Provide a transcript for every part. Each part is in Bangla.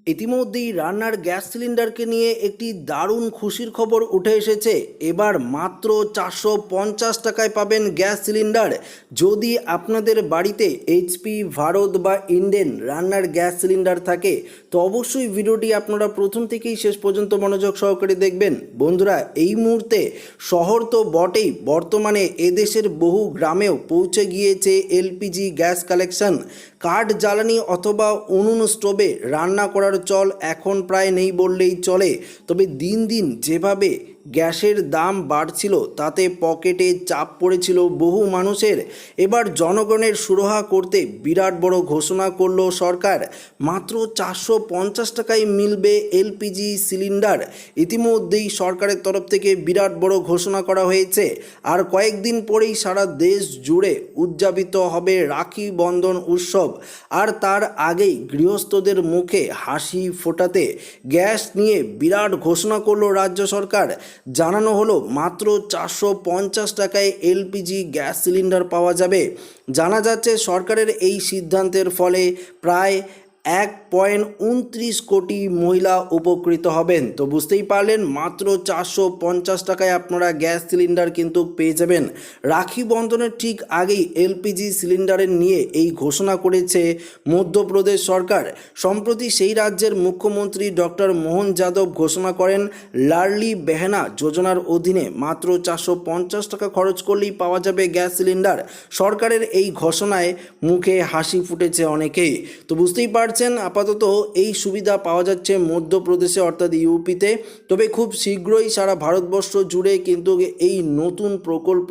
ইতিমধ্যেই রান্নার গ্যাস সিলিন্ডারকে নিয়ে একটি দারুণ খুশির খবর উঠে এসেছে। এবার মাত্র 450 টাকায় পাবেন গ্যাস সিলিন্ডার। যদি আপনাদের বাড়িতে এইচপি, ভারত বা ইন্ডেন রান্নার গ্যাস সিলিন্ডার থাকে তো অবশ্যই ভিডিওটি আপনারা প্রথম থেকেই শেষ পর্যন্ত মনোযোগ সহকারে দেখবেন। বন্ধুরা, এই মুহূর্তে শহর তো বটেই, বর্তমানে এদেশের বহু গ্রামেও পৌঁছে গিয়েছে এলপিজি গ্যাস কালেকশন। কাঠ জ্বালানি অথবা উনুন স্টোভে রান্না করার চল এখন প্রায় নেই বললেই চলে। তবে দিন দিন যেভাবে গ্যাসের দাম বাড়ছিল তাতে পকেটে চাপ পড়েছিল বহু মানুষের। এবার জনগণের সুরাহা করতে বিরাট বড় ঘোষণা করলো সরকার। মাত্র 450 টাকায় মিলবে এলপিজি সিলিন্ডার। ইতিমধ্যেই সরকারের তরফ থেকে বিরাট বড় ঘোষণা করা হয়েছে। আর কয়েকদিন পরেই সারা দেশ জুড়ে উদযাপিত হবে রাখি বন্ধন উৎসব। আর তার আগেই গৃহস্থদের মুখে হাসি ফোটাতে গ্যাস নিয়ে বিরাট ঘোষণা করলো রাজ্য সরকার। জানানো হলো মাত্র 450 টাকায় এলপিজি গ্যাস সিলিন্ডার পাওয়া যাবে। জানা যাচ্ছে সরকারের এই সিদ্ধান্তের ফলে প্রায় 1.29 কোটি মহিলা উপকৃত হবেন। তো বুঝতেই পারলেন, মাত্র 450 টাকায় আপনারা গ্যাস সিলিন্ডার কিন্তু পেয়ে যাবেন। রাখি বন্ধনের ঠিক আগেই এলপিজি সিলিন্ডারের নিয়ে এই ঘোষণা করেছে মধ্যপ্রদেশ সরকার। সম্প্রতি সেই রাজ্যের মুখ্যমন্ত্রী ডক্টর মোহন যাদব ঘোষণা করেন লাডলি বেহেনা যোজনার অধীনে মাত্র 450 টাকা খরচ করলেই পাওয়া যাবে গ্যাস সিলিন্ডার। সরকারের এই ঘোষণায় মুখে হাসি ফুটেছে অনেকেই। তো বুঝতেই পারছেন, আপাতত এই সুবিধা পাওয়া যাচ্ছে মধ্যপ্রদেশে অর্থাৎ ইউপিতে। তবে খুব শীঘ্রই সারা ভারতবর্ষ জুড়ে কিন্তু এই নতুন প্রকল্প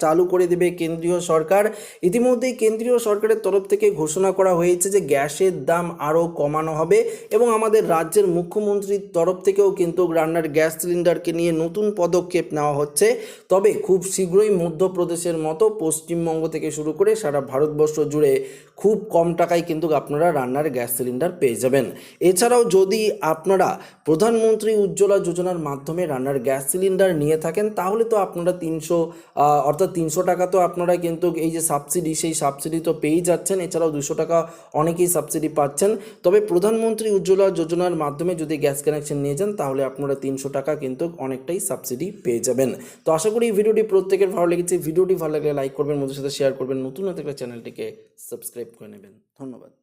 চালু করে দেবে কেন্দ্রীয় সরকার। ইতিমধ্যেই কেন্দ্রীয় সরকারের তরফ থেকে ঘোষণা করা হয়েছে যে গ্যাসের দাম আরও কমানো হবে এবং আমাদের রাজ্যের মুখ্যমন্ত্রীর তরফ থেকেও কিন্তু রান্নার গ্যাস সিলিন্ডারকে নিয়ে নতুন পদক্ষেপ নেওয়া হচ্ছে। তবে খুব শীঘ্রই মধ্যপ্রদেশের মতো পশ্চিমবঙ্গ থেকে শুরু করে সারা ভারতবর্ষ জুড়ে খুব কম টাকায় কিন্তু আপনারা রান্নার গ্যাস সিলিন্ডার পেয়ে যাবেন। এছাড়াও যদি আপনারা প্রধানমন্ত্রী উজ্জ্বলা যোজনার মাধ্যমে রান্নার গ্যাস সিলিন্ডার নিয়ে থাকেন তাহলে তো আপনারা 300 টাকা তো আপনারা কিন্তু এই যে সাবসিডি, সেই সাবসিডি তো পেয়েই যাচ্ছেন। এছাড়াও 200 টাকা অনেকেই সাবসিডি পাচ্ছেন। তবে প্রধানমন্ত্রী উজ্জ্বলা যোজনার মাধ্যমে যদি গ্যাস কানেকশন নিয়ে যান তাহলে আপনারা 300 টাকা কিন্তু অনেকটাই সাবসিডি পেয়ে যাবেন। তো আশা করি এই ভিডিওটি প্রত্যেকের ভালো লেগেছে। ভিডিওটি ভালো লাগলে লাইক করবেন, বন্ধুদের সাথে শেয়ার করবেন, নতুন একটা চ্যানেলটিকে সাবস্ক্রাইব করে নেবেন। ধন্যবাদ।